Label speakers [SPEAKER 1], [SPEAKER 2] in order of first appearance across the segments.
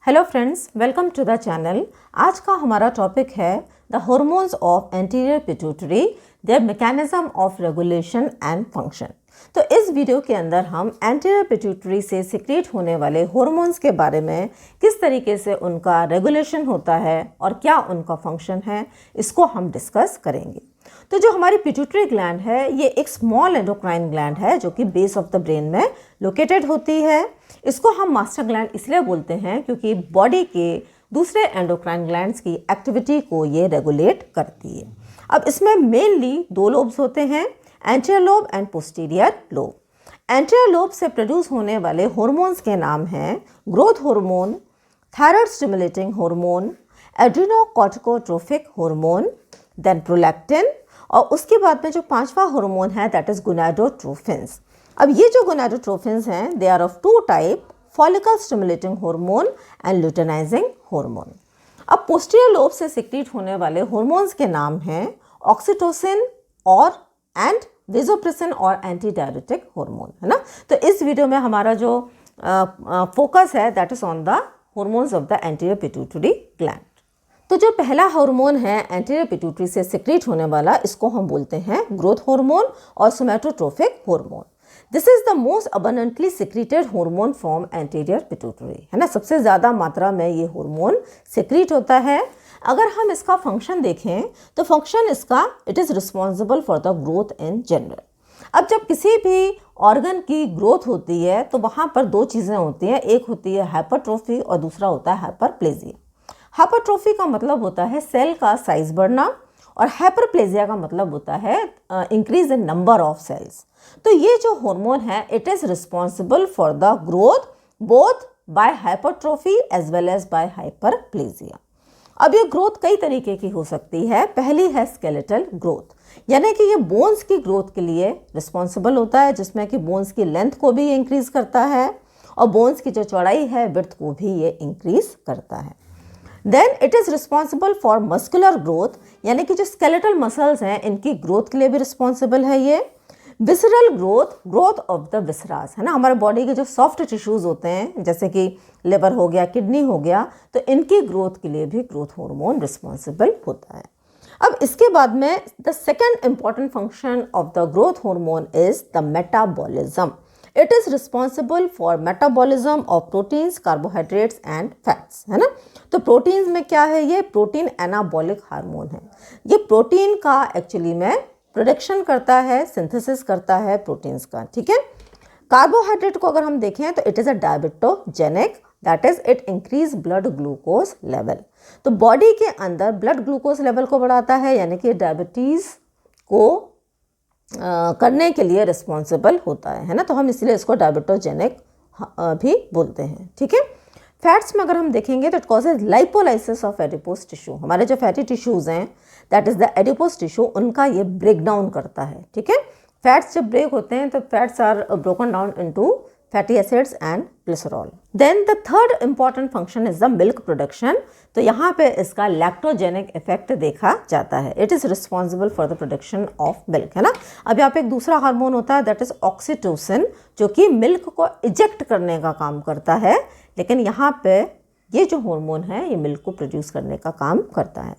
[SPEAKER 1] Hello friends, welcome to the channel. आज का हमारा टॉपिक है the hormones of anterior pituitary, their mechanism of regulation and function. तो इस वीडियो के अंदर हम एंटीरियर पिट्यूटरी से सिक्रीट होने वाले हार्मोन्स के बारे में, किस तरीके से उनका रेगुलेशन होता है और क्या उनका फंक्शन है, इसको हम डिस्कस करेंगे। तो जो हमारी पिट्यूटरी ग्लैंड है, ये एक स्मॉल एंडोक्राइन ग्लैंड है जो कि बेस ऑफ द ब्रेन में लोकेटेड होती है। इसको हम मास्टर ग्लैंड इसलिए बोलते हैं क्योंकि बॉडी के दूसरे एंडोक्राइन ग्लैंड्स की एक्टिविटी को ये रेगुलेट करती है। अब इसमें मेनली दो लोब्स होते हैं, anterior lobe and posterior lobe. Anterior lobe से प्रोड्यूस होने वाले हार्मोन्स के नाम हैं growth hormone, thyroid stimulating hormone, adrenocorticotrophic hormone, then prolactin, और उसके बाद में जो पांचवा हार्मोन है दैट इज गोनाडोट्रोफिन्स। अब ये जो गोनाडोट्रोफिन्स हैं, they are of two type, follicle stimulating hormone and luteinizing hormone. अब पोस्टीरियर लोब से सिक्रीट होने वाले हार्मोन्स के नाम हैं ऑक्सीटोसिन और एंड वेसोप्रेसिन और एंटी डायरेटिक हार्मोन, है ना। तो इस वीडियो में हमारा जो फोकस है that is on the hormones of the anterior pituitary gland. तो जो पहला हार्मोन है एंटीरियर पिट्यूटरी से सिक्रीट होने वाला, इसको हम बोलते हैं ग्रोथ हार्मोन और somatotrophic hormone. This is the most abundantly secreted hormone from anterior pituitary, है ना। सबसे ज़्यादा मात्रा में ये हार्मोन सिक्रीट होता है। अगर हम इसका फंक्शन देखें तो फंक्शन इसका, it is responsible for the growth in general. अब जब किसी भी ऑर्गन की ग्रोथ होती है तो वहाँ पर दो चीज़ें होती हैं, एक होती है हाइपरट्रोफी और दूसरा होता है हाइपरप्लेजिया। हाइपरट्रोफी का मतलब होता है सेल का साइज बढ़ना और हाइपरप्लेजिया का मतलब होता है increase in number of cells. तो ये जो हार्मोन है, it is responsible for the growth both by hypertrophy as well as by hyperplasia. अब ये ग्रोथ कई तरीके की हो सकती है। पहली है स्केलेटल ग्रोथ, यानी कि ये बोन्स की ग्रोथ के लिए रिस्पॉन्सिबल होता है, जिसमें कि बोन्स की लेंथ को भी ये इंक्रीज करता है और बोन्स की जो चौड़ाई है, विड्थ को भी ये इंक्रीज करता है। Then it is responsible for muscular growth, यानी कि जो स्केलेटल मसल्स हैं इनकी ग्रोथ के लिए भी रिस्पॉन्सिबल है ये। Visceral growth, growth of the visceras, है ना। हमारे बॉडी के जो सॉफ्ट टिश्यूज़ होते हैं, जैसे कि लिवर हो गया, किडनी हो गया, तो इनकी ग्रोथ के लिए भी ग्रोथ हार्मोन रिस्पॉन्सिबल होता है। अब इसके बाद में the second important function of the growth hormone is the metabolism. It is responsible for metabolism of proteins, carbohydrates and fats, है ना। तो प्रोटीन्स में क्या है, ये प्रोटीन एनाबॉलिक हार्मोन है। ये प्रोटीन का एक्चुअली में प्रोडक्शन करता है, सिंथेसिस करता है प्रोटीन्स का, ठीक है। कार्बोहाइड्रेट को अगर हम देखें तो it is a diabetogenic, that is it increase blood glucose level. तो बॉडी के अंदर ब्लड ग्लूकोज लेवल को बढ़ाता है, यानी कि डायबिटीज़ को करने के लिए रिस्पॉन्सिबल होता है ना। तो हम इसलिए इसको डायबिटोजेनिक भी बोलते हैं, ठीक है। फैट्स में अगर हम देखेंगे तो it causes lipolysis of adipose tissue. हमारे जो फैटी टिश्यूज़ हैं that is the adipose tissue, उनका ये ब्रेक डाउन करता है, ठीक है। फैट्स जब ब्रेक होते हैं तो fats are broken down into fatty acids and glycerol. Then the third important function is the milk production. तो यहाँ पे इसका लैक्टोजेनिक इफेक्ट देखा जाता है। It is responsible for the production of milk, है ना। अब यहाँ पे एक दूसरा हार्मोन होता है दैट इज ऑक्सीटोसिन, जो कि मिल्क को इजेक्ट करने का काम करता है, लेकिन यहाँ पे ये जो हार्मोन है ये मिल्क को प्रोड्यूस करने का काम करता है।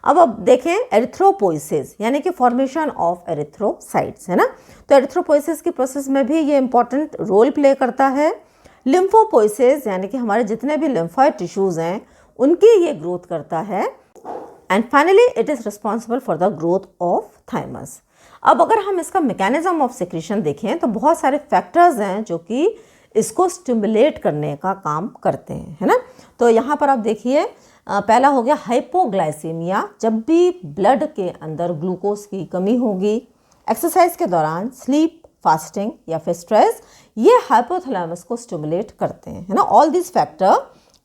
[SPEAKER 1] अब देखें एरिथ्रोपोइसिस, यानी कि फॉर्मेशन ऑफ एरिथ्रोसाइट्स, है ना। तो एरिथ्रोपोइसिस की प्रोसेस में भी ये इंपॉर्टेंट रोल प्ले करता है। लिम्फोपोइसिस, यानी कि हमारे जितने भी लिम्फॉइड टिश्यूज़ हैं उनकी ये ग्रोथ करता है। And finally it is responsible for the growth of thymus. अब अगर हम इसका मैकेनिज्म ऑफ सिक्रीशन देखें तो बहुत सारे फैक्टर्स हैं जो कि इसको स्टिमुलेट करने का काम करते हैं, है ना। तो यहाँ पर आप देखिए, पहला हो गया हाइपोग्लाइसीमिया। जब भी ब्लड के अंदर ग्लूकोज की कमी होगी, एक्सरसाइज के दौरान, स्लीप, फास्टिंग या फिर स्ट्रेस, ये हाइपोथैलेमस को स्टिमुलेट करते हैं, है ना। All this factor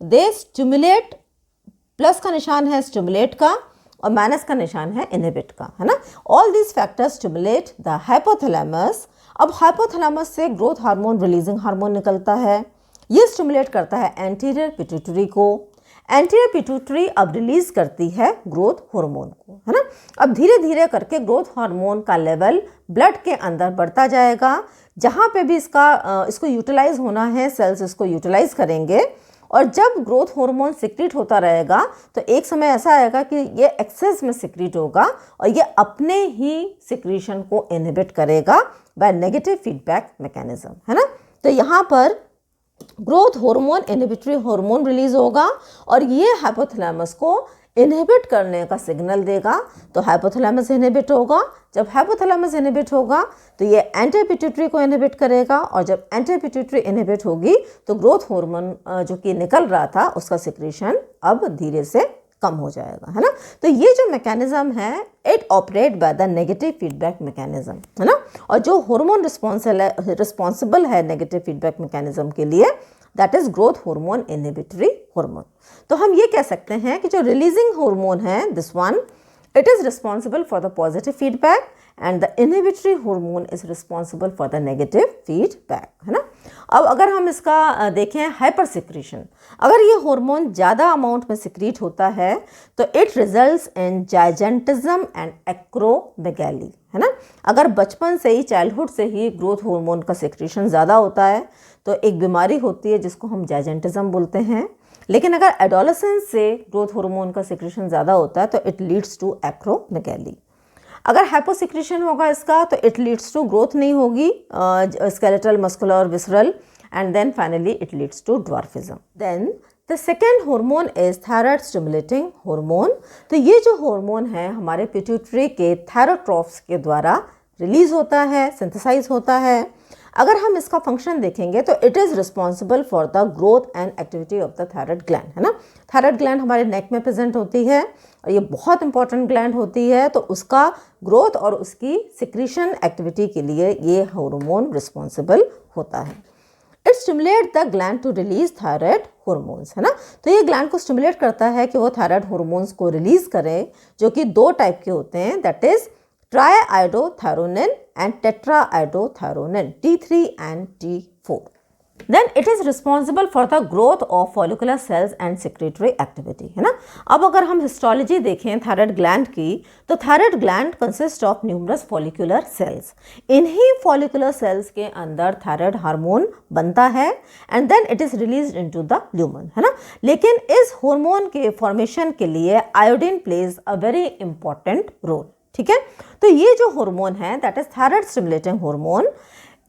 [SPEAKER 1] they stimulate, plus का निशान है स्टिमुलेट का और माइनस का निशान है इनहिबिट का, है ना। All this factors stimulate the hypothalamus. अब हाइपोथैलेमस से ग्रोथ हार्मोन रिलीजिंग हार्मोन निकलता है, ये स्टिमुलेट करता है एंटीरियर पिट्यूटरी को। एंटीरियर पिट्यूटरी अब रिलीज करती है ग्रोथ हार्मोन को, है ना। अब धीरे धीरे करके ग्रोथ हार्मोन का लेवल ब्लड के अंदर बढ़ता जाएगा। जहाँ पे भी इसको यूटिलाइज होना है, सेल्स इसको यूटिलाइज करेंगे और जब ग्रोथ हार्मोन सिक्रीट होता रहेगा तो एक समय ऐसा आएगा कि ये एक्सेस में सिक्रीट होगा और ये अपने ही सिक्रीशन को इनहिबिट करेगा बाय नेगेटिव फीडबैक मैकेनिज्म, है ना। तो यहाँ पर growth hormone inhibitory hormone release होगा और ये हाइपोथैलेमस को इनहिबिट करने का सिग्नल देगा, तो हाइपोथैलेमस इनहिबिट होगा। जब हाइपोथैलेमस इनहिबिट होगा तो ये एंटी पिट्यूटरी को इनहिबिट करेगा और जब एंटी पिट्यूटरी इनहिबिट होगी तो ग्रोथ हार्मोन जो कि निकल रहा था उसका सिक्रीशन अब धीरे से कम हो जाएगा, है ना। तो ये जो मैकेनिज्म है it operate by the negative feedback mechanism, है ना। और जो हार्मोन रिस्पॉन्सिबल है नेगेटिव फीडबैक मैकेनिज्म के लिए that is growth hormone inhibitory hormone. तो हम ये कह सकते हैं कि जो रिलीजिंग हार्मोन है this one it is responsible for the positive feedback and the inhibitory hormone is responsible for the negative feedback, है ना। अब अगर हम इसका देखें हाइपर सिक्रीशन, अगर ये हार्मोन ज़्यादा अमाउंट में सिक्रीट होता है तो it results in gigantism and acromegaly, है ना। अगर बचपन से ही चाइल्डहुड से ही ग्रोथ हार्मोन का सिक्रीशन ज़्यादा होता है तो एक बीमारी होती है जिसको हम जाइजेंटिज्म बोलते हैं। लेकिन अगर एडोलेसेंस से ग्रोथ हार्मोन का सिक्रीशन ज़्यादा होता है तो इट लीड्स टू एक्रोमेगैली। अगर हाइपोसिक्रीशन होगा इसका तो इट लीड्स टू ग्रोथ नहीं होगी skeletal, muscular, visceral and then finally it leads to dwarfism. Then the second hormone is thyroid stimulating hormone. तो ये जो हार्मोन है हमारे पिट्यूटरी के थायरोट्रॉफ्स के द्वारा रिलीज होता है, सिंथेसाइज होता है। अगर हम इसका फंक्शन देखेंगे तो it is responsible for the growth and activity of the thyroid gland, है ना। थायराइड ग्लैंड हमारे नेक में प्रेजेंट होती है और ये बहुत इंपॉर्टेंट ग्लैंड होती है, तो उसका ग्रोथ और उसकी सिक्रीशन एक्टिविटी के लिए ये हार्मोन रिस्पॉन्सिबल होता है। It stimulate the gland to release thyroid hormones, है ना। तो ये ग्लैंड को स्टिमुलेट करता है कि वो थायराइड हार्मोन्स को रिलीज करे जो कि दो टाइप के होते हैं, that is triiodothyronin and tetraiodothyronin T3 and T4. Then it is responsible for the growth of follicular cells and secretory activity, है ना। अब अगर हम हिस्टोलॉजी देखें थायराइड ग्लैंड की तो thyroid gland consist of numerous follicular cells. इन्हीं follicular cells के अंदर थायराइड हार्मोन बनता है and then it is released into the lumen, है ना। लेकिन इस हार्मोन के फॉर्मेशन के लिए iodine plays a very important role, ठीक है। तो ये जो हार्मोन है that is thyroid stimulating hormone,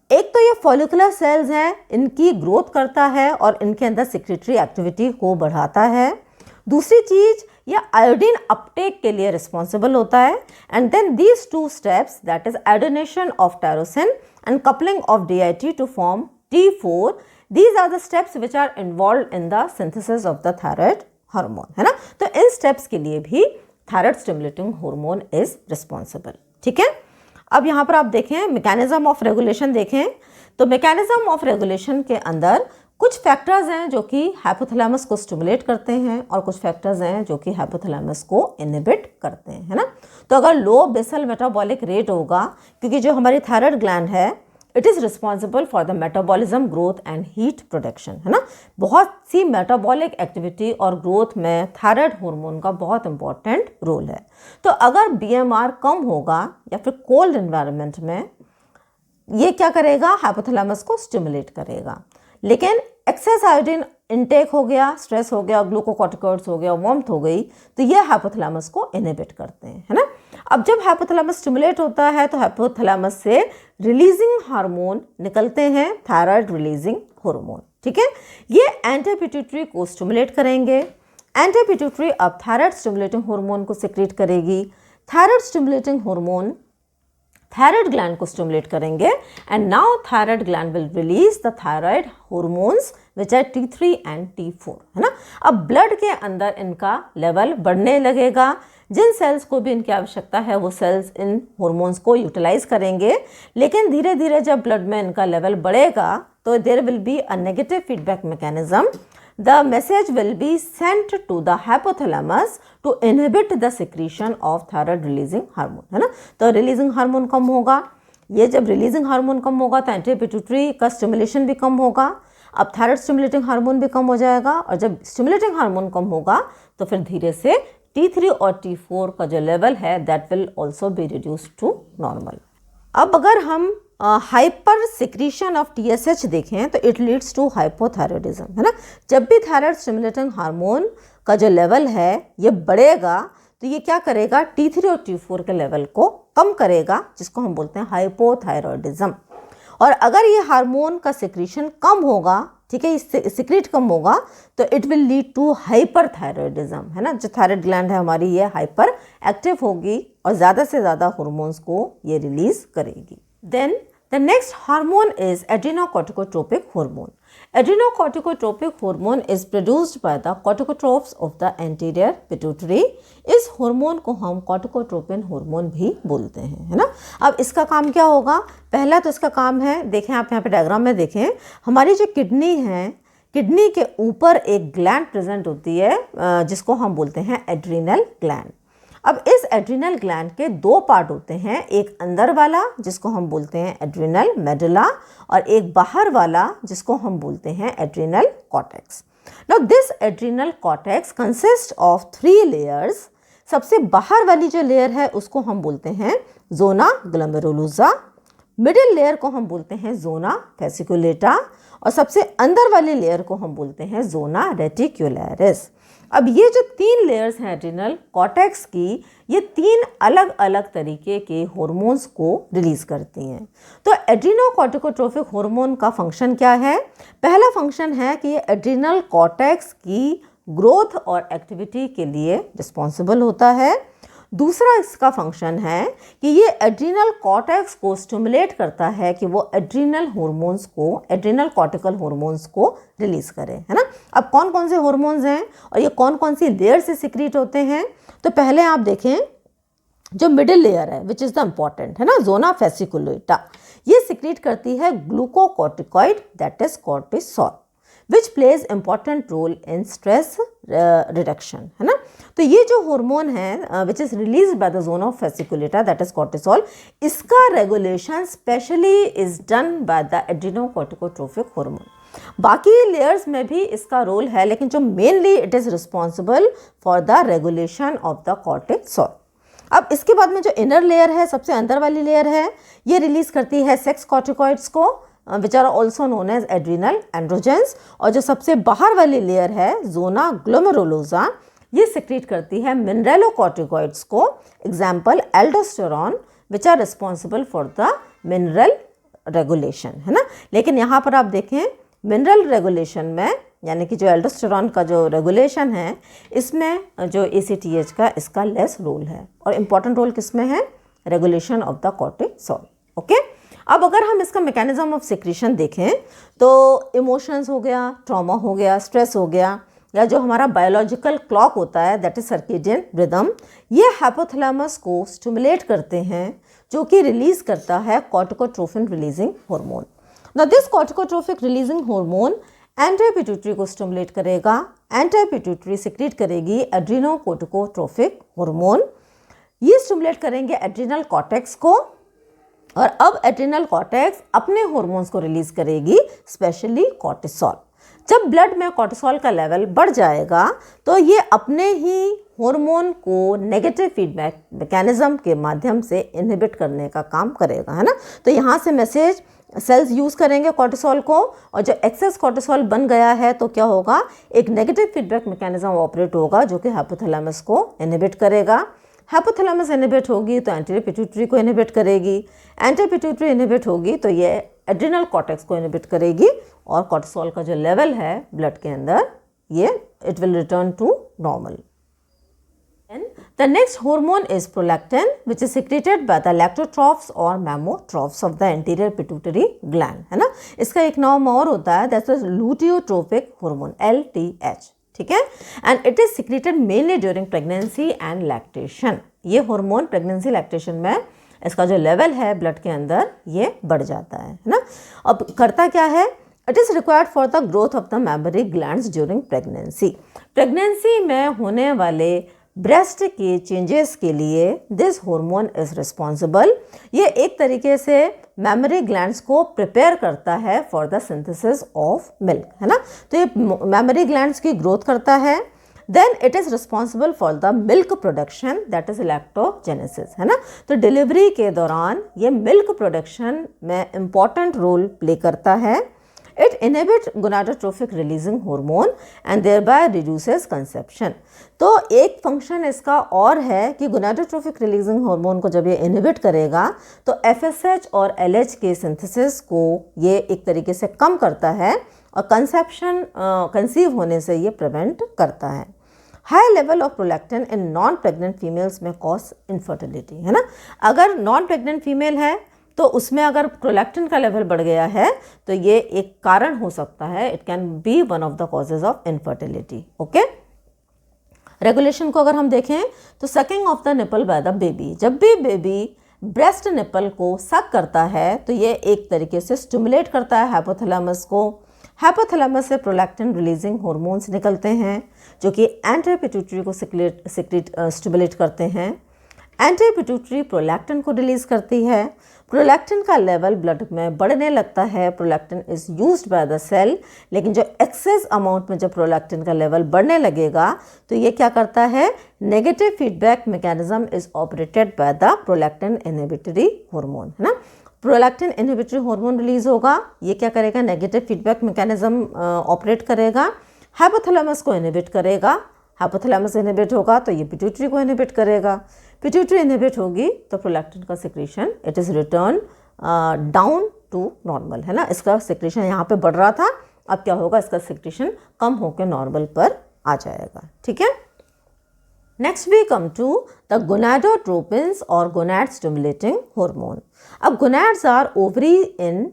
[SPEAKER 1] एक तो ये फॉलिकुलर सेल्स हैं इनकी ग्रोथ करता है और इनके अंदर सिक्रेटरी एक्टिविटी को बढ़ाता है। दूसरी चीज ये आयोडीन अपटेक के लिए रिस्पॉन्सिबल होता है and then these two steps that is iodination of tyrosine and coupling of DIT to form T4, these are the steps which are involve in the synthesis of the thyroid hormone, है ना। तो इन steps के लिए भी thyroid stimulating hormone is responsible, ठीक है। अब यहाँ पर आप देखें मैकेनिज्म ऑफ रेगुलेशन देखें तो मैकेनिज्म ऑफ रेगुलेशन के अंदर कुछ फैक्टर्स हैं जो कि हाइपोथैलेमस को स्टिमुलेट करते हैं और कुछ फैक्टर्स हैं जो कि हाइपोथैलेमस को इनहिबिट करते हैं, है ना। तो अगर लो बेसल मेटाबॉलिक रेट होगा, क्योंकि जो हमारी थायराइड ग्लैंड है it is responsible for the metabolism, growth and heat production, है ना। बहुत सी मेटाबॉलिक एक्टिविटी और ग्रोथ में थायराइड हार्मोन का बहुत इंपॉर्टेंट रोल है। तो अगर BMR कम होगा या फिर कोल्ड एनवायरनमेंट में ये क्या करेगा, हाइपोथैलेमस को स्टिमुलेट करेगा। लेकिन एक्सेस आयोडीन इनटेक हो गया, स्ट्रेस हो गया, ग्लूकोकॉर्टिकॉइड्स हो गया, वार्मथ हो गई, तो ये हाइपोथैलेमस को इनहिबिट करते हैं, है ना। अब जब हाइपोथैलेमस स्टिमुलेट होता है तो हाइपोथैलेमस से रिलीजिंग हार्मोन निकलते हैं, थायराइड रिलीजिंग हार्मोन, ठीक है। ये एंटी पिट्यूटरी को स्टिमुलेट करेंगे। एंटी पिट्यूटरी अब थायराइड स्टिमुलेटिंग हार्मोन को सिक्रीट करेगी। Thyroid stimulating hormone thyroid gland को स्टिमुलेट करेंगे and now thyroid gland will release the thyroid hormones which are T3 and T4, है ना। अब ब्लड के अंदर इनका लेवल बढ़ने लगेगा। जिन सेल्स को भी इनकी आवश्यकता है वो सेल्स इन हार्मोन्स को यूटिलाइज करेंगे, लेकिन धीरे धीरे जब ब्लड में इनका लेवल बढ़ेगा तो there will be a negative feedback mechanism. The message will be sent to the hypothalamus to inhibit the secretion of thyroid releasing hormone, है ना। तो रिलीजिंग हार्मोन कम होगा। ये जब रिलीजिंग हार्मोन कम होगा तो एंटी पिट्यूटरी का स्टिमुलेशन भी कम होगा। अब थायराइड स्टिमुलेटिंग हार्मोन भी कम हो जाएगा और जब स्टिमुलेटिंग हार्मोन कम होगा तो फिर धीरे से T3 और T4 का जो लेवल है that will also be reduce to normal. अब अगर हम हाइपर सिक्रीशन ऑफ TSH देखें तो इट लीड्स टू हाइपोथायरॉयडिज्म, है ना। जब भी थायराइड स्टिमुलेटिंग हार्मोन का जो लेवल है ये बढ़ेगा तो ये क्या करेगा, T3 और T4 के लेवल को कम करेगा, जिसको हम बोलते हैं हाइपोथायरॉयडिज्म। और अगर ये हार्मोन का सिक्रीशन कम होगा, ठीक है, इससे सिक्रीट कम होगा, तो it will lead to hyperthyroidism, है ना। जो थायराइड ग्लैंड है हमारी ये हाइपर एक्टिव होगी और ज़्यादा से ज़्यादा हार्मोन्स को ये रिलीज करेगी। Then the next hormone is adrenocorticotropic hormone. Adrenocorticotropic hormone is produced by the corticotropes of the anterior pituitary. इस हार्मोन को हम कॉर्टिकोट्रोपिन हार्मोन भी बोलते हैं, है ना। अब इसका काम क्या होगा, पहला तो इसका काम है, देखें आप यहाँ पे डायग्राम में देखें, हमारी जो किडनी है, किडनी के ऊपर एक ग्लैंड प्रेजेंट होती है जिसको हम बोलते हैं एड्रीनल ग्लैंड। अब इस एड्रीनल ग्लैंड के दो पार्ट होते हैं, एक अंदर वाला जिसको हम बोलते हैं एड्रीनल मेडुला और एक बाहर वाला जिसको हम बोलते हैं adrenal cortex. Now this adrenal cortex consist of 3 layers. सबसे बाहर वाली जो लेयर है उसको हम बोलते हैं जोना ग्लोमेरुलोसा, मिडिल लेयर को हम बोलते हैं जोना फेसिकुलेटा और सबसे अंदर वाली लेयर को हम बोलते हैं जोना रेटिक्युलरिस। अब ये जो 3 लेयर्स हैं एड्रीनल कॉर्टेक्स की, ये 3 अलग अलग तरीके के हार्मोन्स को रिलीज करती हैं। तो एड्रीनोकॉर्टिकोट्रोपिक हार्मोन का फंक्शन क्या है, पहला फंक्शन है कि ये एड्रीनल कॉर्टेक्स की ग्रोथ और एक्टिविटी के लिए रिस्पॉन्सिबल होता है। दूसरा इसका फंक्शन है कि ये एड्रीनल कॉर्टेक्स को स्टिमुलेट करता है कि वो एड्रीनल हार्मोन्स को, एड्रीनल कॉर्टिकल हार्मोन्स को रिलीज करें, है ना। अब कौन कौन से हार्मोन्स हैं और ये कौन कौन सी लेयर से सिक्रीट होते हैं, तो पहले आप देखें जो मिडिल लेयर है विच इज़ द इम्पॉर्टेंट, है ना, जोना फेसिकुलेटा, ये सिक्रीट करती है glucocorticoid that is cortisol which plays important role in stress reduction, है ना। तो ये जो हार्मोन है which is release by the zone of fasciculata that is cortisol, इसका regulation specially is done by the adrenocorticotropic hormone. बाकी layers में भी इसका रोल है, लेकिन जो mainly it is responsible for the regulation of the cortisol. अब इसके बाद में जो इनर लेयर है, सबसे अंदर वाली लेयर है, ये रिलीज करती है सेक्स कॉर्टिकॉइड्स को which are also known as adrenal androgens, और जो सबसे बाहर वाली लेयर है जोना ग्लोमेरुलोसा, ये सिक्रीट करती है मिनरलोकॉर्टिकॉइड्स को, example aldosterone which are responsible for the mineral regulation, है ना। लेकिन यहाँ पर आप देखें मिनरल रेगुलेशन में, यानी कि जो एल्डोस्टेरॉन का जो रेगुलेशन है, इसमें जो ACTH का इसका लेस रोल है, और इम्पॉर्टेंट रोल किसमें है, regulation of the cortisol. Okay, अब अगर हम इसका मैकेनिज्म ऑफ सिक्रीशन देखें तो इमोशंस हो गया, ट्रॉमा हो गया, स्ट्रेस हो गया, या जो हमारा बायोलॉजिकल क्लॉक होता है दैट इज सर्केडियन रिदम, ये हाइपोथैलेमस को स्टिमुलेट करते हैं, जो कि रिलीज करता है corticotropin releasing hormone. Now this corticotropic releasing hormone anti pituitary को स्टिमुलेट करेगा, एंटी पिट्यूटरी सिक्रीट करेगी एड्रीनोकॉर्टिकोट्रोपिक हार्मोन, ये स्टिमुलेट करेंगे एड्रीनल कॉर्टेक्स को, और अब एड्रीनल कॉर्टेक्स अपने हार्मोन्स को रिलीज करेगी, स्पेशली कॉर्टिसोल। जब ब्लड में कॉर्टिसोल का लेवल बढ़ जाएगा तो ये अपने ही हार्मोन को नेगेटिव फीडबैक मैकेनिज्म के माध्यम से इनहिबिट करने का काम करेगा, है ना। तो यहाँ से मैसेज सेल्स यूज़ करेंगे कॉर्टिसोल को, और जो एक्सेस कॉर्टिसोल बन गया है तो क्या होगा, एक नेगेटिव फीडबैक मैकेनिज्म ऑपरेट होगा जो कि हाइपोथैलेमस को इनहिबिट करेगा। हाइपोथैलेमस इनहिबिट होगी तो एंटीरियर पिट्यूटरी को इनहिबिट करेगी, एंटीरियर पिट्यूटरी इनहिबिट होगी तो ये एड्रीनल कॉर्टेक्स को इनहिबिट करेगी, और कॉर्टिसोल का जो लेवल है ब्लड के अंदर, ये it will return to normal. The next hormone is prolactin, which is secreted by the lactotrophs or mammotrophs of the anterior pituitary gland, है ना। इसका एक नाम और होता है, that's the luteotropic hormone, LTH, ठीक है, and it is secreted mainly during pregnancy and lactation. ये हार्मोन प्रेगनेंसी लैक्टेशन में इसका जो लेवल है ब्लड के अंदर ये बढ़ जाता है ना। अब करता क्या है, it is required for the growth of the memory glands during pregnancy. Pregnancy में होने वाले ब्रेस्ट के चेंजेस के लिए दिस हार्मोन इज रिस्पॉन्सिबल। ये एक तरीके से मैमरी ग्लैंड्स को प्रिपेयर करता है for the synthesis of milk, है ना। तो ये मैमरी ग्लैंड्स की ग्रोथ करता है, then it is responsible for the milk production, that is lactogenesis, है ना। तो डिलीवरी के दौरान ये मिल्क प्रोडक्शन में इम्पॉर्टेंट रोल प्ले करता है। It inhibits gonadotrophic releasing hormone and thereby reduces conception. तो एक फंक्शन इसका और है कि गोनाडोट्रोफिक रिलीजिंग हार्मोन को जब ये इनहिबिट करेगा तो FSH और LH के सिंथेसिस को ये एक तरीके से कम करता है और कंसीव होने से ये प्रिवेंट करता है। High level of prolactin in non pregnant females में कॉज इनफर्टिलिटी, है ना। अगर नॉन प्रेग्नेंट फीमेल है तो उसमें अगर प्रोलैक्टिन का लेवल बढ़ गया है तो ये एक कारण हो सकता है, it can be one of the causes of infertility. Okay, regulation को अगर हम देखें तो sucking of the nipple by the baby, जब भी बेबी ब्रेस्ट निपल को सक करता है तो ये एक तरीके से स्टिमुलेट करता है हाइपोथैलेमस को। हाइपोथैलेमस से प्रोलैक्टिन रिलीजिंग हार्मोन्स निकलते हैं जो कि एंटी पिट्यूटरी को स्टिमुलेट करते हैं। एंटी पिट्यूटरी प्रोलैक्टिन को रिलीज करती है। प्रोलैक्टिन का लेवल ब्लड में बढ़ने लगता है। Prolactin is used by the cell, लेकिन जो एक्सेस अमाउंट में जब प्रोलैक्टिन का लेवल बढ़ने लगेगा तो ये क्या करता है, negative feedback mechanism is operated by the prolactin inhibitory hormone, है ना। प्रोलैक्टिन इनहिबिटरी हार्मोन रिलीज होगा, ये क्या करेगा, नेगेटिव फीडबैक मैकेनिज्म ऑपरेट करेगा, हाइपोथैलेमस को इनहिबिट करेगा। हाइपोथैलेमस इनहिबिट होगा तो ये पिट्यूटरी को इनहिबिट करेगा। पिट्यूटरी इनहिबिट होगी तो प्रोलैक्टिन का secretion it is return down to normal, है ना। इसका सिक्रीशन यहाँ पे बढ़ रहा था, अब क्या होगा, इसका सिक्रीशन कम होकर नॉर्मल पर आ जाएगा। ठीक है, next we come to the gonadotropins और गोनाड स्टिमुलेटिंग हार्मोन। अब gonads are ovary in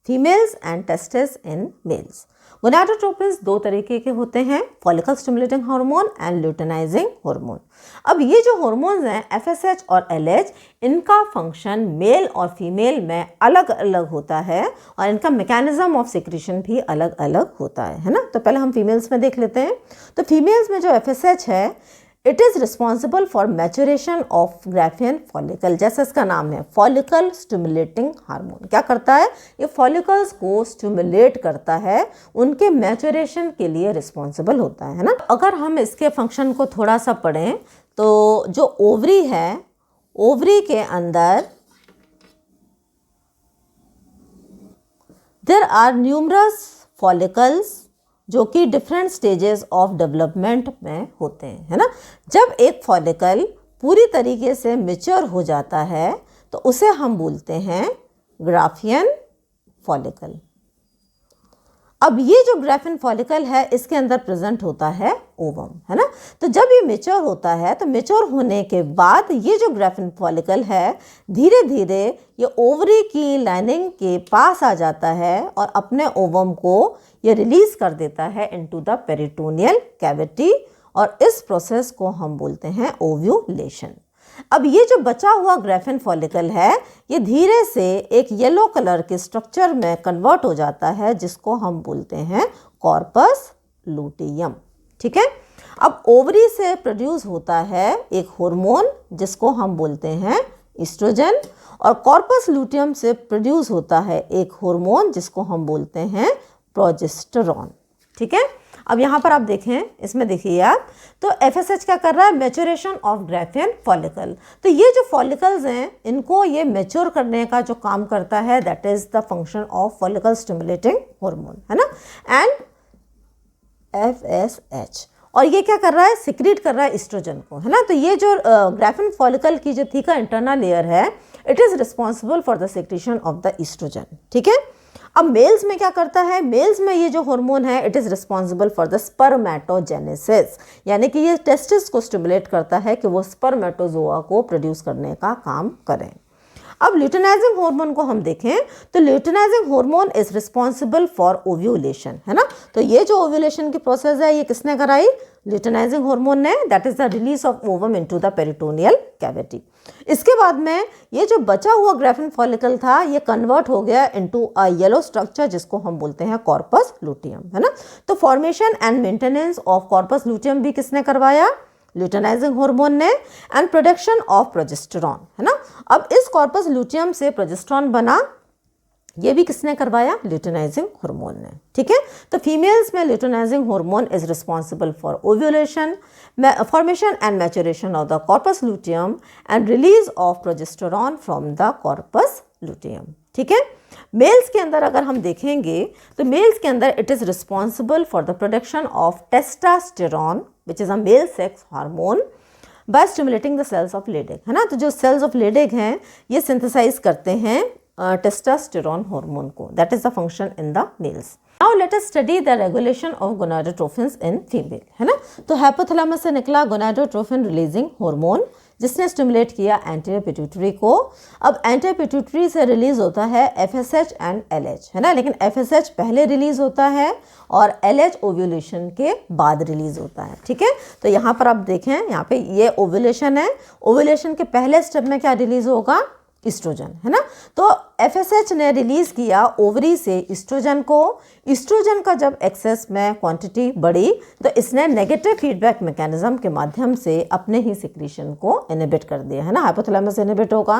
[SPEAKER 1] females and testis in males. Gonadotropins दो तरीके के होते हैं, follicle stimulating hormone and luteinizing hormone. अब ये जो हार्मोन्स हैं FSH और LH, इनका फंक्शन मेल और फीमेल में अलग अलग होता है और इनका मैकेनिज्म ऑफ सिक्रीशन भी अलग अलग होता है ना। तो पहले हम फीमेल्स में देख लेते हैं। तो फीमेल्स में जो FSH है, it is responsible for maturation of Graafian follicle, जैसे इसका नाम है, फॉलिकल स्टिमुलेटिंग हार्मोन। क्या करता है, ये फॉलिकल्स को स्टिमुलेट करता है, उनके मैचुरेशन के लिए रिस्पॉन्सिबल होता है ना। अगर हम इसके फंक्शन को थोड़ा सा पढ़ें तो जो ओवरी है, ओवरी के अंदर देयर आर न्यूमरस फॉलिकल्स जो कि डिफरेंट स्टेजेस ऑफ डेवलपमेंट में होते हैं, है ना। जब एक फॉलिकल पूरी तरीके से मैच्योर हो जाता है तो उसे हम बोलते हैं ग्राफियन फॉलिकल। अब ये जो ग्राफियन फॉलिकल है, इसके अंदर प्रेजेंट होता है ओवम, है ना। तो जब ये मैच्योर होता है तो मैच्योर होने के बाद ये जो ग्राफियन फॉलिकल है, धीरे धीरे ये ओवरी की लाइनिंग के पास आ जाता है और अपने ओवम को ये रिलीज कर देता है इनटू द पेरिटोनियल कैविटी, और इस प्रोसेस को हम बोलते हैं ओव्यूलेशन। अब ये जो बचा हुआ ग्राफियन फॉलिकल है, ये धीरे से एक येलो कलर के स्ट्रक्चर में कन्वर्ट हो जाता है, जिसको हम बोलते हैं कॉर्पस लूटियम। ठीक है, अब ओवरी से प्रोड्यूस होता है एक हार्मोन जिसको हम बोलते हैं ईस्ट्रोजन, और कॉर्पस लूटियम से प्रोड्यूस होता है एक हार्मोन जिसको हम बोलते हैं प्रोजेस्टेरॉन। ठीक है, अब यहाँ पर आप देखें, इसमें देखिए आप, तो FSH क्या कर रहा है, मैच्योरेशन ऑफ ग्राफियन फॉलिकल। तो ये जो फॉलिकल्स हैं, इनको ये मैच्योर करने का जो काम करता है, that is the function of follicle stimulating hormone, है ना। एंड FSH, और ये क्या कर रहा है, सिक्रीट कर रहा है ईस्ट्रोजन को, है ना। तो ये जो ग्राफियन फॉलिकल की जो थीका इंटरनल लेयर है, it is responsible for the secretion of the estrogen. ठीक है, अब मेल्स में क्या करता है, मेल्स में ये जो हार्मोन है, it is responsible for the spermatogenesis, यानी कि ये टेस्टिस को स्टिमुलेट करता है कि वो स्पर्मेटोजोआ को प्रोड्यूस करने का काम करें। अब ल्यूटेनाइजिंग हार्मोन को हम देखें तो luteinising hormone is responsible for ovulation, है ना। तो ये जो ओव्यूलेशन की प्रोसेस है, ये किसने कराई, ल्यूटेनाइजिंग हार्मोन ने, that is the release of ovum into the peritoneal cavity. इसके बाद में ये जो बचा हुआ ग्राफियन फॉलिकल था, ये कन्वर्ट हो गया इनटू अ येलो स्ट्रक्चर जिसको हम बोलते हैं कॉर्पस लूटियम, है ना। तो formation and maintenance of corpus luteum भी किसने करवाया, ल्यूटेनाइजिंग हार्मोन ने, एंड प्रोडक्शन ऑफ प्रोजेस्टेरॉन, है ना। अब इस कॉर्पस लूटियम से प्रोजेस्टेरॉन बना, ये भी किसने करवाया? ल्यूटेनाइजिंग हार्मोन ने। ठीक है, तो फीमेल्स में luteinising hormone is responsible for ovulation, formation and maturation of the corpus luteum and release of progesterone from the corpus luteum. ठीक है, मेल्स के अंदर अगर हम देखेंगे तो मेल्स के अंदर it is responsible for the production of testosterone which is a male sex hormone by stimulating the cells of Leydig, है ना। तो जो सेल्स ऑफ लेडिग हैं ये सिंथेसाइज करते हैं टेस्टास्टेरॉन हार्मोन को, that is the function in the mails. Now let us study the regulation of gonadotrophins in female, है ना। तो हाइपोथैलेमस से निकला गोनाडोट्रोफिन रिलीजिंग हार्मोन जिसने स्टिमुलेट किया एंटीरियर पिट्यूटरी को। अब एंटीरियर पिट्यूटरी से रिलीज होता है FSH एंड LH, है ना, लेकिन FSH पहले रिलीज होता है और LH ओव्यूलेशन के बाद रिलीज होता है। ठीक है, तो यहाँ पर आप देखें, यहाँ पे ये ओव्यूलेशन है, ओव्यूलेशन के पहले स्टेप में क्या रिलीज होगा? ईस्ट्रोजन, है ना। तो FSH ने रिलीज किया ओवरी से ईस्ट्रोजन को। ईस्ट्रोजन का जब एक्सेस में क्वांटिटी बढ़ी तो इसने नेगेटिव फीडबैक मैकेनिज्म के माध्यम से अपने ही सिक्रीशन को इनहिबिट कर दिया, है ना। हाइपोथैलेमस इनहिबिट होगा,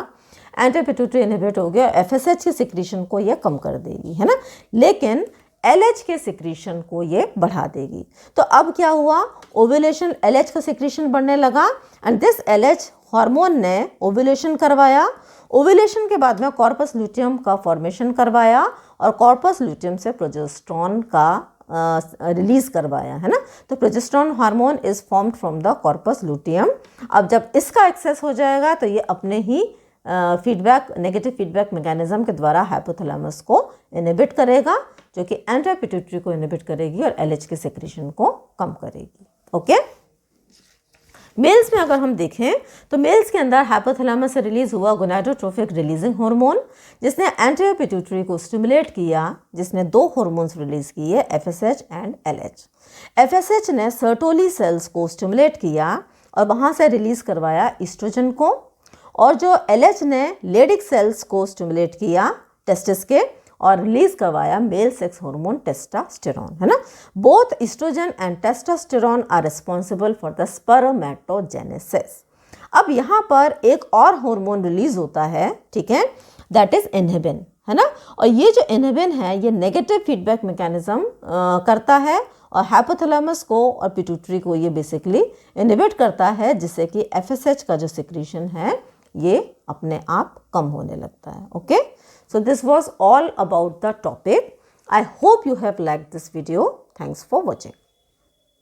[SPEAKER 1] एंटीरियर पिट्यूटरी इनहिबिट हो गया, FSH के सिक्रीशन को ये कम कर देगी, है ना, लेकिन LH के सिक्रीशन को ये बढ़ा देगी। तो अब क्या हुआ? ओव्यूलेशन, LH का सिक्रीशन बढ़ने लगा एंड दिस LH हार्मोन ने ओव्यूलेशन करवाया। ओव्यूलेशन के बाद में कॉर्पस लूटियम का फॉर्मेशन करवाया और कॉर्पस लूटियम से प्रोजेस्टेरॉन का रिलीज करवाया, है ना। तो progesterone hormone is formed from the corpus luteum. अब जब इसका एक्सेस हो जाएगा तो ये अपने ही फीडबैक, नेगेटिव फीडबैक मैकेनिज्म के द्वारा हाइपोथैलेमस को इनहिबिट करेगा, जो कि एंटीरियर पिट्यूटरी को इनहिबिट करेगी और LH के सेक्रेशन को कम करेगी। ओके, मेल्स में अगर हम देखें तो मेल्स के अंदर हाइपोथैलेमस से रिलीज हुआ गोनाडोट्रोफिक रिलीजिंग हार्मोन जिसने एंटीरियर पिट्यूटरी को स्टिमुलेट किया, जिसने दो हार्मोन्स रिलीज किए FSH एंड LH। FSH ने सर्टोली सेल्स को स्टिमुलेट किया और वहाँ से रिलीज करवाया ईस्ट्रोजन को, और जो LH ने लेडिक सेल्स को स्टिमुलेट किया टेस्टिस के और रिलीज करवाया मेल सेक्स हार्मोन टेस्टास्टेरॉन, है ना। Both oestrogen and testosterone are responsible for the spermatogenesis. अब यहाँ पर एक और हार्मोन रिलीज होता है, ठीक है, दैट इज इनहिबिन, है ना। और ये जो इनहिबिन है ये नेगेटिव फीडबैक मैकेनिज्म करता है और हाइपोथैलेमस को और पिट्यूटरी को ये बेसिकली इनहिबिट करता है, जिससे कि FSH का जो सिक्रीशन है ये अपने आप कम होने लगता है। Okay, so this was all about the topic. I hope you have liked this video. Thanks for watching.